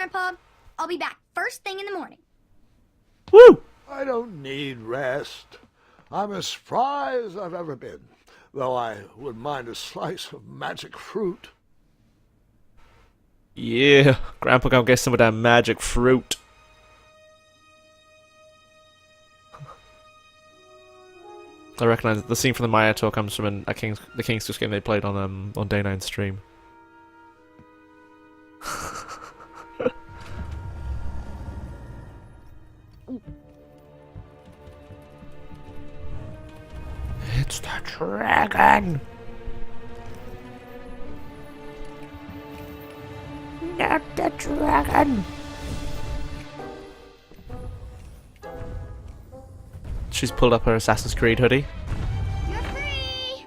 Grandpa. I'll be back first thing in the morning. Woo! I don't need rest. I'm as spry as I've ever been, though I wouldn't mind a slice of magic fruit. Yeah, Grandpa, go get some of that magic fruit. I recognise the scene from the Maya tour comes from the King's Quest game they played on Day 9 stream. It's the dragon! Not the dragon! She's pulled up her Assassin's Creed hoodie. You're free!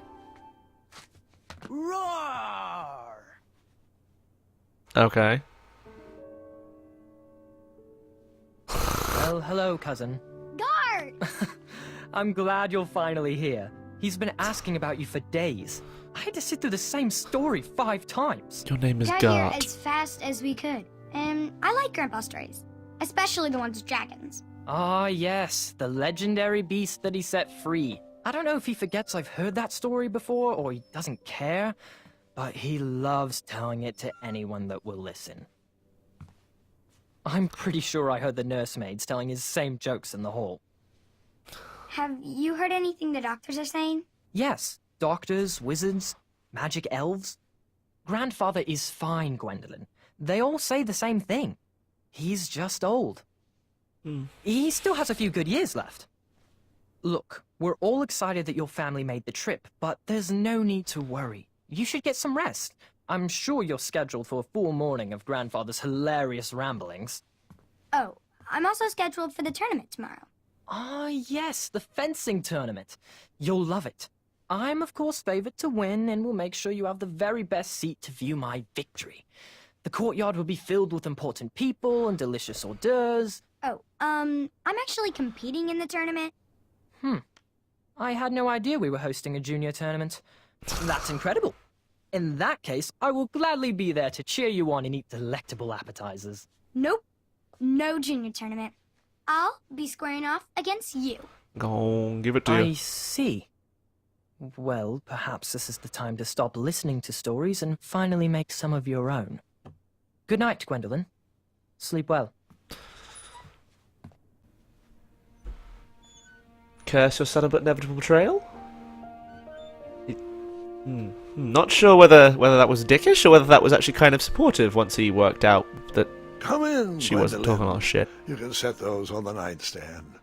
Roar! Okay. Well, hello, cousin. Guard! I'm glad you're finally here. He's been asking about you for days. I had to sit through the same story 5 times. Your name is Got here Gart. as fast as we could. And I like Grandpa's stories. Especially the ones with dragons. Ah, yes, the legendary beast that he set free. I don't know if he forgets I've heard that story before or he doesn't care, but he loves telling it to anyone that will listen. I'm pretty sure I heard the nursemaids telling his same jokes in the hall. Have you heard anything the doctors are saying? Yes, doctors, wizards, magic elves. Grandfather is fine, Gwendolyn. They all say the same thing. He's just old. He still has a few good years left. Look, we're all excited that your family made the trip, but there's no need to worry. You should get some rest. I'm sure you're scheduled for a full morning of Grandfather's hilarious ramblings. Oh, I'm also scheduled for the tournament tomorrow. Ah, yes, the fencing tournament. You'll love it. I'm, of course, favored to win, and will make sure you have the very best seat to view my victory. The courtyard will be filled with important people and delicious hors d'oeuvres. Oh, I'm actually competing in the tournament. I had no idea we were hosting a junior tournament. That's incredible. In that case, I will gladly be there to cheer you on and eat delectable appetizers. Nope. No junior tournament. I'll be squaring off against you. Go on, give it to I you. see. Well, perhaps this is the time to stop listening to stories and finally make some of your own. Good night, Gwendolyn. Sleep well. Curse your son but inevitable betrayal? Not sure whether that was dickish or whether that was actually kind of supportive once he worked out that Come in, she wasn't talking a lot of shit. You can set those on the nightstand.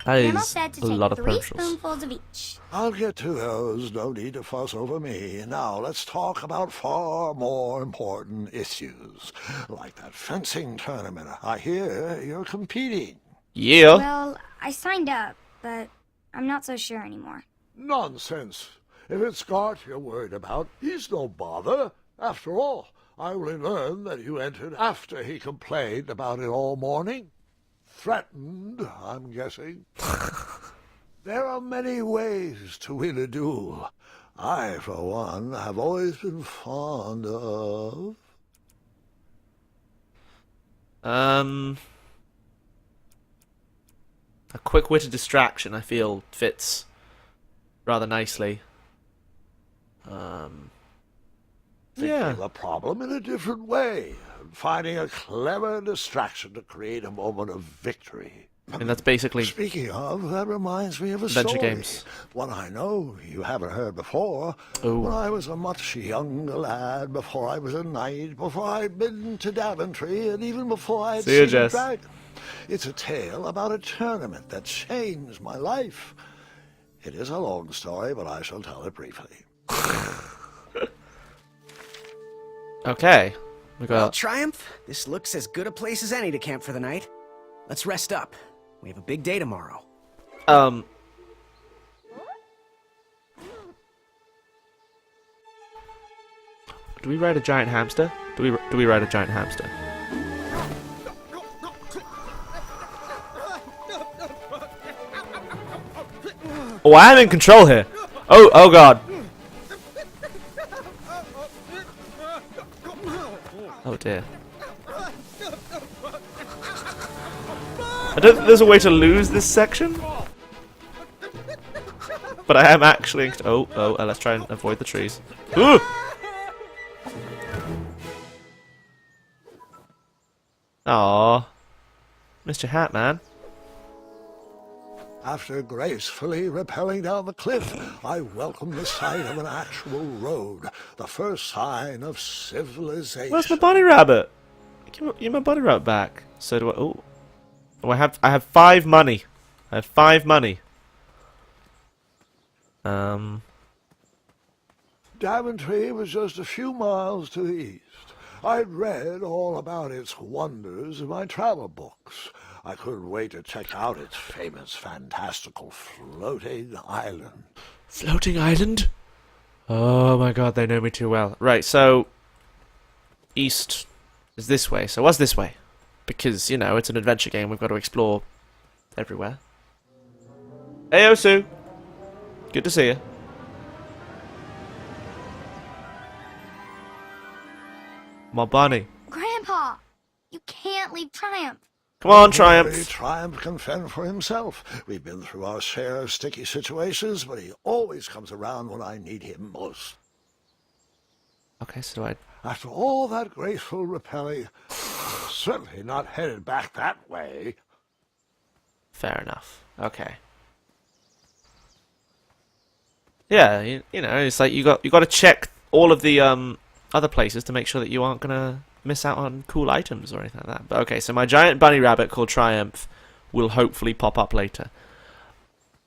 That Grandma is said to a take lot of 3 peripherals. spoonfuls of each. I'll get to those. No need to fuss over me. Now let's talk about far more important issues, like that fencing tournament. I hear you're competing. Yeah. Well, I signed up, but I'm not so sure anymore. Nonsense. If it's Gart you're worried about, he's no bother. After all, I only learned that you entered after he complained about it all morning. Threatened, I'm guessing. There are many ways to win a duel. I, for one, have always been fond of... A quick-witted distraction, I feel, fits rather nicely. Yeah. The problem in a different way, finding a clever distraction to create a moment of victory. And that's basically Speaking of, that reminds me of a Adventure story. games. One I know you haven't heard before. Ooh. When I was a much younger lad, before I was a knight, before I'd been to Daventry, and even before I'd See ya, seen a Jess. dragon. It's a tale about a tournament that changed my life. It is a long story, but I shall tell it briefly. okay. We Well, got Triumph, this looks as good a place as any to camp for the night. Let's rest up. We have a big day tomorrow. do we ride a giant hamster? Do we ride a giant hamster? Oh, I am in control here. Oh god. Oh dear. I don't think there's a way to lose this section. But I am actually... let's try and avoid the trees. Ooh! Aww. Missed your hat, man. After gracefully rappelling down the cliff, I welcomed the sight of an actual road, the first sign of civilization. Where's my bunny rabbit? Give my bunny rabbit back. So do I... Oh, I have 5 money. I have 5 money. Daventry was just a few miles to the east. I'd read all about its wonders in my travel books. I couldn't wait to check out its famous, fantastical floating island. Floating island? Oh my god, they know me too well. Right, so... East is this way. So what's this way? Because, you know, it's an adventure game. We've got to explore everywhere. Hey, Osu! Good to see you. My bunny. Grandpa, you can't leave Triumph. Come on, Only Triumph. Triumph can fend for himself. We've been through our share of sticky situations, but he always comes around when I need him most. Okay, so I... After all that graceful rappelling, certainly not headed back that way. Fair enough. Okay. Yeah, you know, it's like you got to check all of the other places to make sure that you aren't gonna miss out on cool items or anything like that. But okay, so my giant bunny rabbit called Triumph will hopefully pop up later.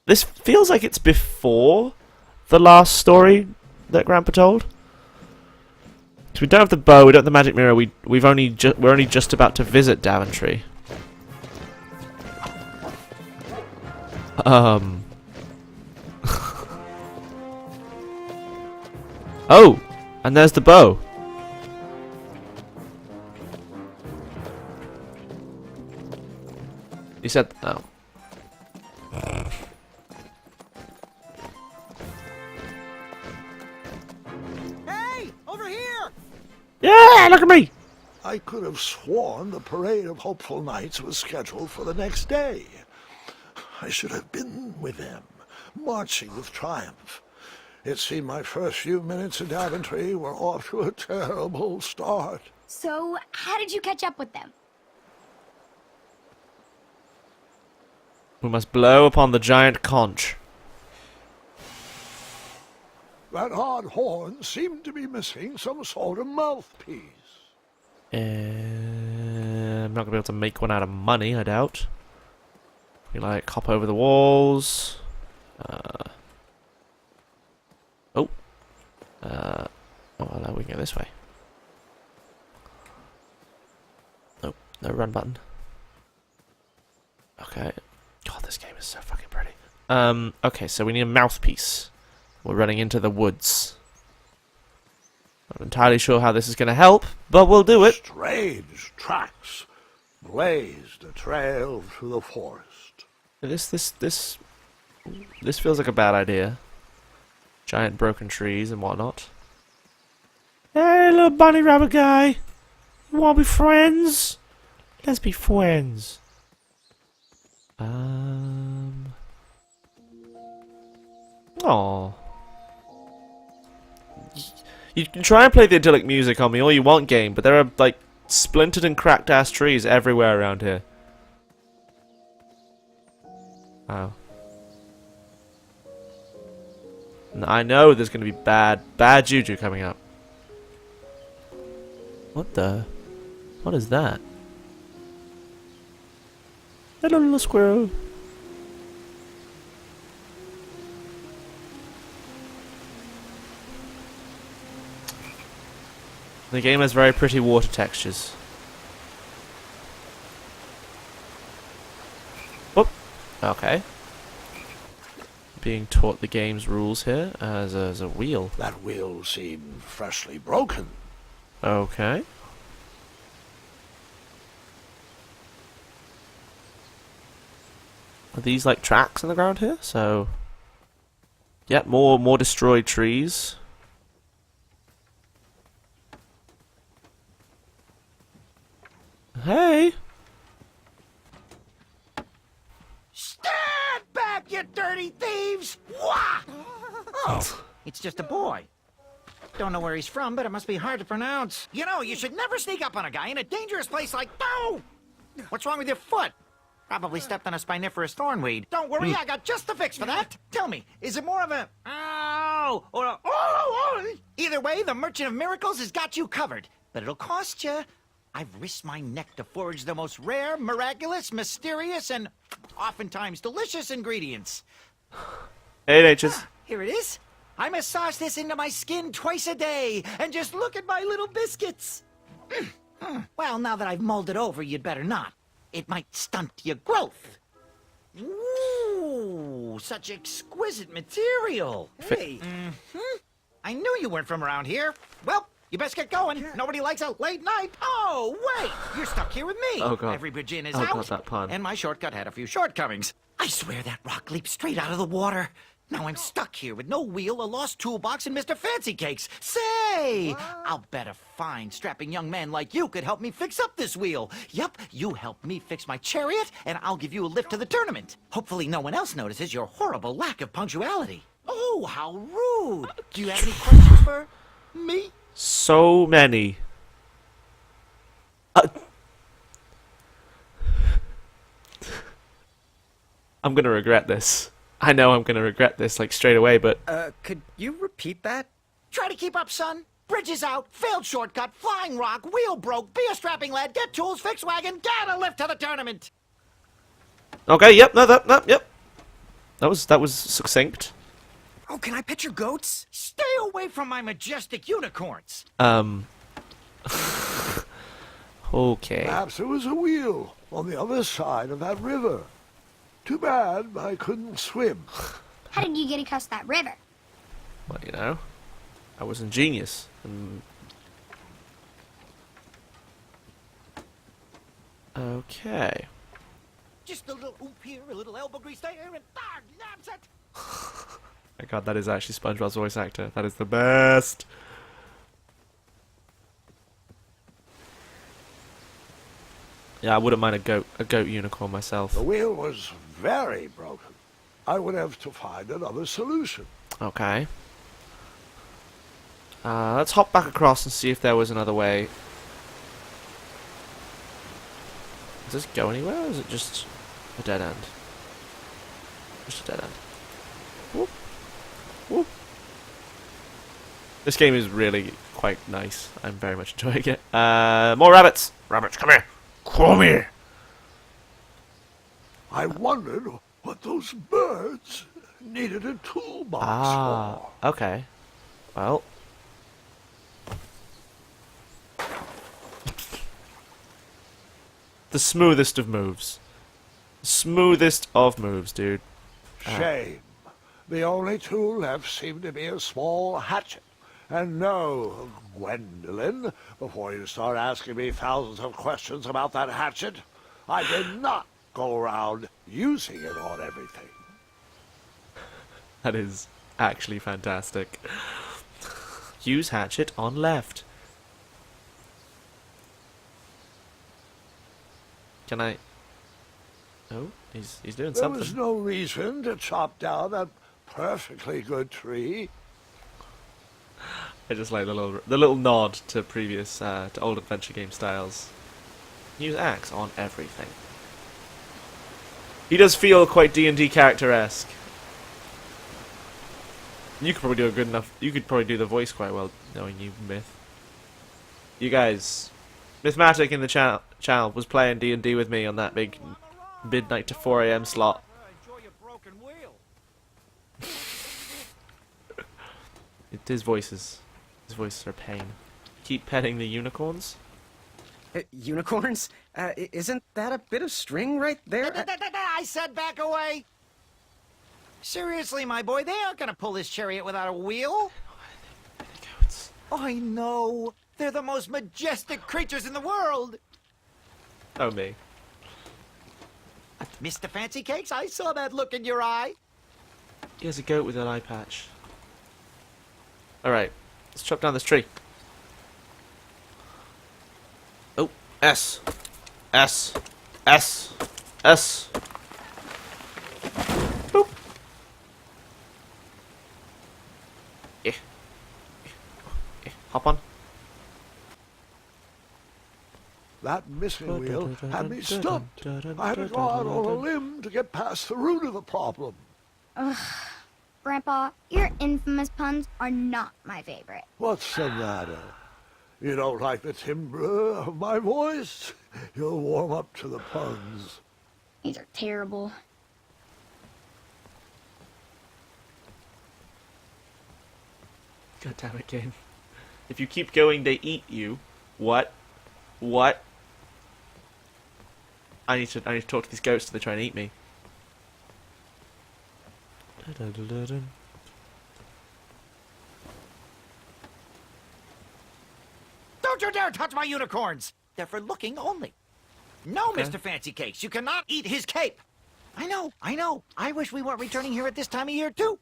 This feels like it's before the last story that Grandpa told. So we don't have the bow, we don't have the magic mirror. We're only just about to visit Daventry. Oh, and there's the bow. You said no. Hey, over here! Yeah, look at me. I could have sworn the Parade of Hopeful Knights was scheduled for the next day. I should have been with them, marching with Triumph. It seemed my first few minutes in Daventry were off to a terrible start. So, how did you catch up with them? We must blow upon the giant conch. That odd horn seemed to be missing some sort of mouthpiece. I'm not gonna be able to make one out of money, I doubt. We like hop over the walls. Oh, hello, we can go this way. Nope, no run button. Okay. God, this game is so fucking pretty. Okay, so we need a mouthpiece. We're running into the woods. Not entirely sure how this is going to help, but we'll do it. Strange tracks blazed a trail through the forest. This feels like a bad idea. Giant broken trees and whatnot. Hey, little bunny rabbit guy. You wanna be friends? Let's be friends. Aww. You can try and play the idyllic music on me all you want, game, but there are, like, splintered and cracked ass trees everywhere around here. Oh. I know there's going to be bad juju coming up. What the? What is that? Hello, little squirrel. The game has very pretty water textures. Whoop. Okay. Being taught the game's rules here as a wheel. That wheel seemed freshly broken. Okay. Are these like tracks on the ground here? So, yep, more destroyed trees. Hey. Stand back, you dirty thieves! Wah! Oh, it's just a boy. Don't know where he's from, but it must be hard to pronounce. You know, you should never sneak up on a guy in a dangerous place like... No! What's wrong with your foot? Probably stepped on a spiniferous thornweed. Don't worry, I got just the fix for that. Tell me, is it more of a... Ow! Or a... Oh! Either way, the Merchant of Miracles has got you covered. But it'll cost you. I've risked my neck to forage the most rare, miraculous, mysterious, and oftentimes delicious ingredients. 8H's. Here it is. I massage this into my skin twice a day, and just look at my little biscuits. Well, now that I've mulled it over, you'd better not. It might stunt your growth. Ooh, such exquisite material. Hey. I knew you weren't from around here. Well, you best get going. Nobody likes a late night. Oh, wait. You're stuck here with me. Oh, God. Every bridge in is Oh, out. God, that pun. And my shortcut had a few shortcomings. I swear that rock leaped straight out of the water. Now I'm stuck here with no wheel, a lost toolbox, and Mr. Fancy Cakes. Say, I'll bet a fine, strapping young man like you could help me fix up this wheel. Yup, you help me fix my chariot, and I'll give you a lift to the tournament. Hopefully no one else notices your horrible lack of punctuality. Oh, how rude. Do you have any questions for me? So many. I'm gonna regret this. I know I'm gonna regret this, like, straight away, but... Could you repeat that? Try to keep up, son. Bridges out, failed shortcut, flying rock, wheel broke, be a strapping lad, get tools, fix wagon, get a lift to the tournament. Okay, yep, no, yep. That was succinct. Oh, can I pet your goats? Stay away from my majestic unicorns. Okay. Perhaps there was a wheel on the other side of that river. Too bad I couldn't swim. How did you get across that river? Well, you know, I was ingenious. And... Okay. Just a little oop here, a little elbow grease there, and that's it. My God, that is actually SpongeBob's voice actor. That is the best. Yeah, I wouldn't mind a goat unicorn myself. The wheel was very broken. I would have to find another solution. Okay. Let's hop back across and see if there was another way. Does this go anywhere, or is it just a dead end? Just a dead end. Whoop. Whoop. This game is really quite nice. I'm very much enjoying it. More rabbits! Rabbits, come here! Come here! I wondered what those birds needed a toolbox for. Okay. Well. The smoothest of moves. Smoothest of moves, dude. Shame. The only tool left seemed to be a small hatchet. And no, Gwendolyn, before you start asking me thousands of questions about that hatchet, I did not go around using it on everything. That is actually fantastic. Use hatchet on left. Can I... Oh, he's doing There something. was no reason to chop down that perfectly good tree. I just like the little nod to previous to old adventure game styles. Use axe on everything. He does feel quite D&D character-esque. You could probably do a good enough. You could probably do the voice quite well, knowing you, Myth. You guys, Mythmatic in the channel was playing D&D with me on that big midnight to 4 AM slot. Enjoy your broken wheel. His voices are a pain. Keep petting the unicorns. Unicorns? Isn't that a bit of string right there? I said back away. Seriously, my boy, they aren't gonna pull this chariot without a wheel. Goats. I know. They're the most majestic creatures in the world. Oh me. Mr. Fancy Cakes, I saw that look in your eye. He has a goat with an eye patch. Alright, let's chop down this tree. Oh, S. S. S. S. Boop. Hop on. That missing wheel had me stumped. I had to go out on a limb to get past the root of the problem. Grandpa, your infamous puns are not my favorite. What's the matter? You don't like the timbre of my voice? You'll warm up to the puns. These are terrible. God damn it, game. If you keep going, they eat you. What? What? I need to talk to these goats till they try and eat me. Don't you dare touch my unicorns! They're for looking only. No, Okay. Mr. Fancy Cakes, you cannot eat his cape. I know. I wish we weren't returning here at this time of year, too.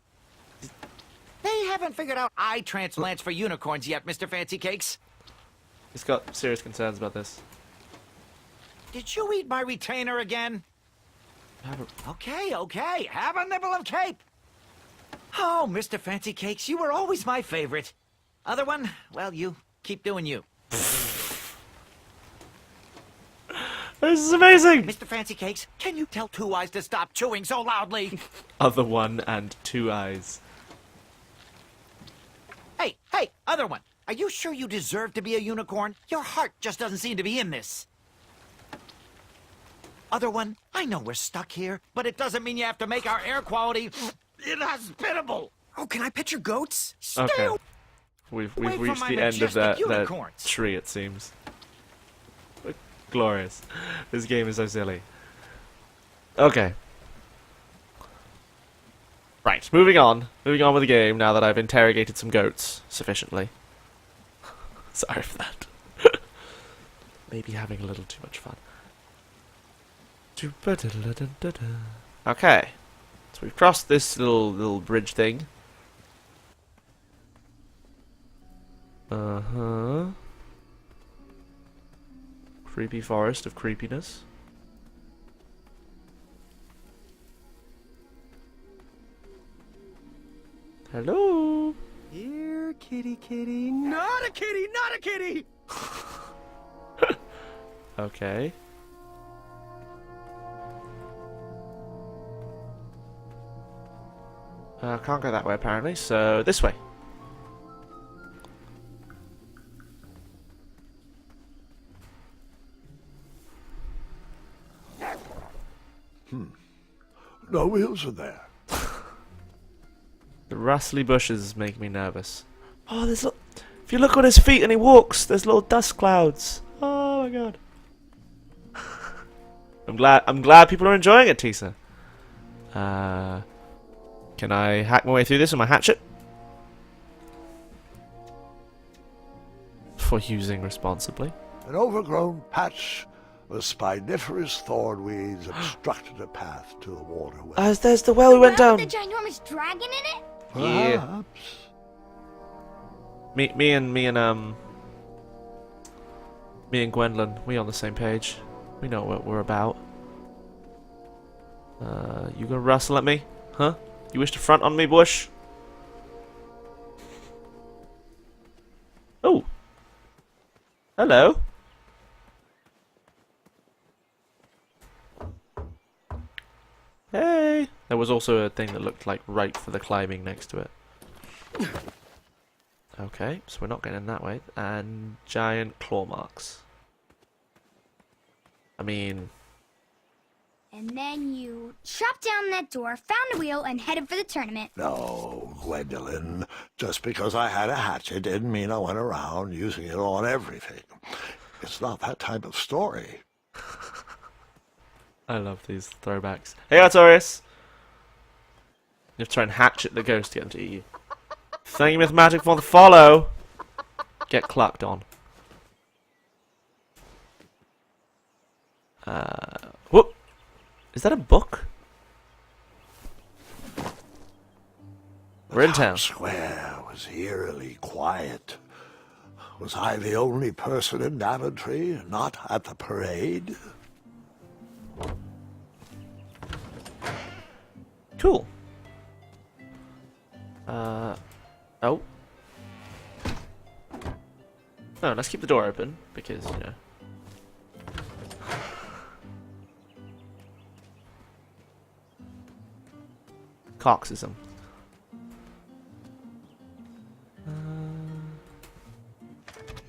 They haven't figured out eye transplants for unicorns yet, Mr. Fancy Cakes. He's got serious concerns about this. Did you eat my retainer again? Okay. Have a nibble of cape. Oh, Mr. Fancy Cakes, you were always my favorite. Other one, well, you keep doing you. This is amazing! Mr. Fancy Cakes, can you tell Two Eyes to stop chewing so loudly? Other one and two eyes. Hey, other one. Are you sure you deserve to be a unicorn? Your heart just doesn't seem to be in this. Other one, I know we're stuck here, but it doesn't mean you have to make our air quality inhospitable. Oh, can I pet your goats? Okay. We've away from reached my the end of majestic that unicorns. tree, it seems. Glorious. This game is so silly. Okay. Right, moving on. Moving on with the game now that I've interrogated some goats sufficiently. Sorry for that. Maybe having a little too much fun. Okay. So we've crossed this little bridge thing. Uh-huh. Creepy forest of creepiness. Hello? Here, kitty, kitty. Not a kitty, not a kitty! Okay. Can't go that way apparently, so this way. No wheels in there. The rustly bushes make me nervous. Oh, there's if you look on his feet and he walks, there's little dust clouds. Oh my god. I'm glad people are enjoying it, Tisa. Can I hack my way through this with my hatchet? For using responsibly. An overgrown patch of spiniferous thornweeds obstructed a path to the waterway. There's the well we went Well, down. with the ginormous dragon in it? Yeah. Perhaps. Me and Gwendolyn, we on the same page. We know what we're about. You gonna rustle at me? Huh? You wish to front on me, Bush? Oh. Hello. Hey. There was also a thing that looked like right for the climbing next to it. Okay, so we're not going in that way. And giant claw marks. I mean... And then you chopped down that door, found a wheel, and headed for the tournament. No, Gwendolyn. Just because I had a hatchet didn't mean I went around using it on everything. It's not that type of story. I love these throwbacks. Hey, Artorias! You have to try and hatchet the ghost to get them to eat you. Thank you, Myth Magic, for the follow! Get clucked on. Whoop! Is that a book? We're in town. The square was eerily quiet. Was I the only person in Daventry not at the parade? Cool. Oh. No, let's keep the door open, because, you know. Coxism.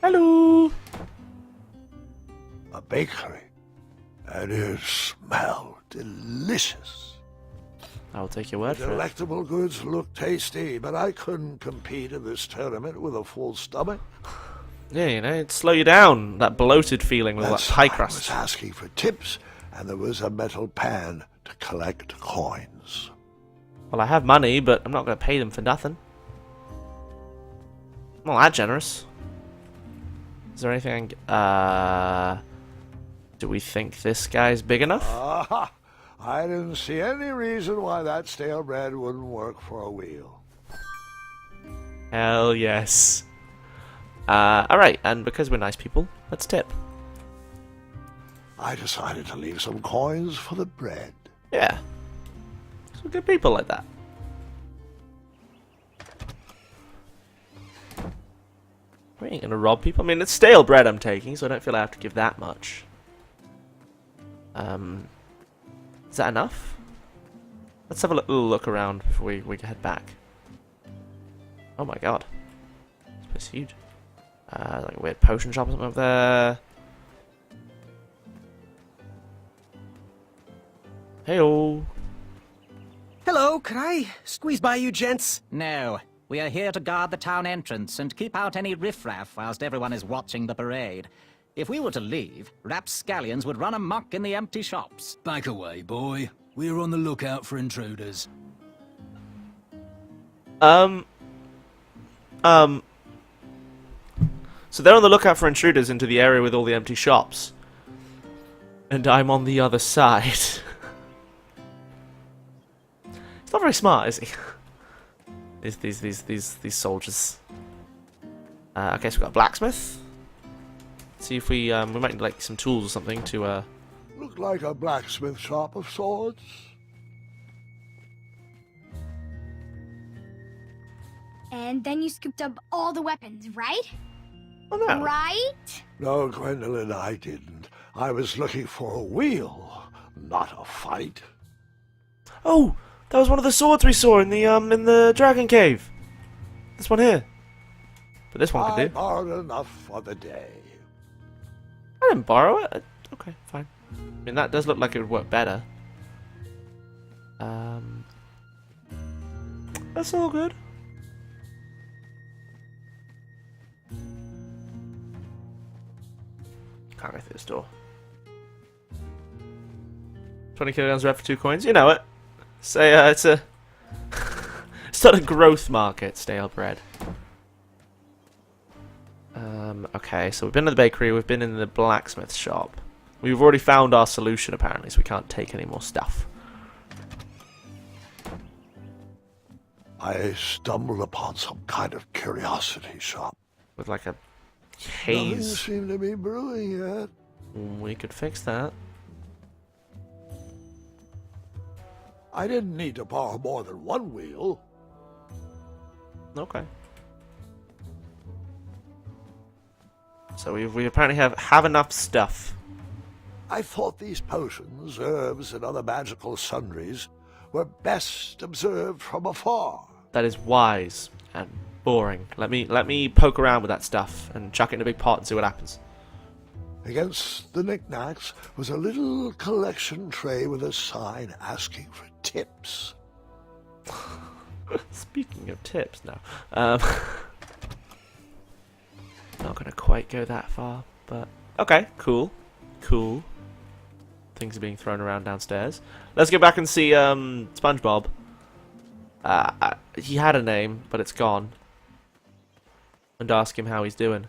Hello! A bakery. And it smelled delicious. I'll take your word for it. Delectable goods look tasty, but I couldn't compete in this tournament with a full stomach. Yeah, you know, it'd slow you down, that bloated feeling with all that That's pie why I crust. was asking for tips, and there was a metal pan to collect coins. Well, I have money, but I'm not going to pay them for nothing. I'm not that generous. Is there anything... do we think this guy's big enough? Aha! I didn't see any reason why that stale bread wouldn't work for a wheel. Hell yes. Alright, and because we're nice people, let's tip. I decided to leave some coins for the bread. Yeah. Some good people like that. We ain't gonna rob people. I mean, it's stale bread I'm taking, so I don't feel I have to give that much. Is that enough? Let's have a little look around before we head back. Oh my god. This place is huge. Like a weird potion shop or something up there. Heyo. Hello, could I squeeze by you gents? No. We are here to guard the town entrance and keep out any riffraff whilst everyone is watching the parade. If we were to leave, rapscallions would run amok in the empty shops. Back away, boy. We're on the lookout for intruders. So they're on the lookout for intruders into the area with all the empty shops. And I'm on the other side. He's not very smart, is he? These soldiers. Okay, so we've got a blacksmith. See if we might need like some tools or something to Looked like a blacksmith shop of sorts. And then you scooped up all the weapons, right? Oh no. Right? No, Gwendolyn, I didn't. I was looking for a wheel, not a fight. Oh, that was one of the swords we saw in the dragon cave. This one here. But this one I could do. borrowed enough for the day. I didn't borrow it. Okay, fine. I mean, that does look like it would work better. That's all good. Can't go through this door. 20 kilograms rep for 2 coins. You know it. Say, it's a... it's not a growth market, stale bread. Okay, so we've been to the bakery, we've been in the blacksmith shop. We've already found our solution, apparently, so we can't take any more stuff. I stumbled upon some kind of curiosity shop. With like a Nothing haze. seemed to be brewing yet. We could fix that. I didn't need to borrow more than one wheel. Okay. So we apparently have enough stuff. I thought these potions, herbs, and other magical sundries were best observed from afar. That is wise and boring. Let me poke around with that stuff and chuck it in a big pot and see what happens. Against the knickknacks was a little collection tray with a sign asking for tips. Speaking of tips now. Not gonna quite go that far, but okay, cool. Cool. Things are being thrown around downstairs. Let's go back and see SpongeBob. He had a name, but it's gone. And ask him how he's doing.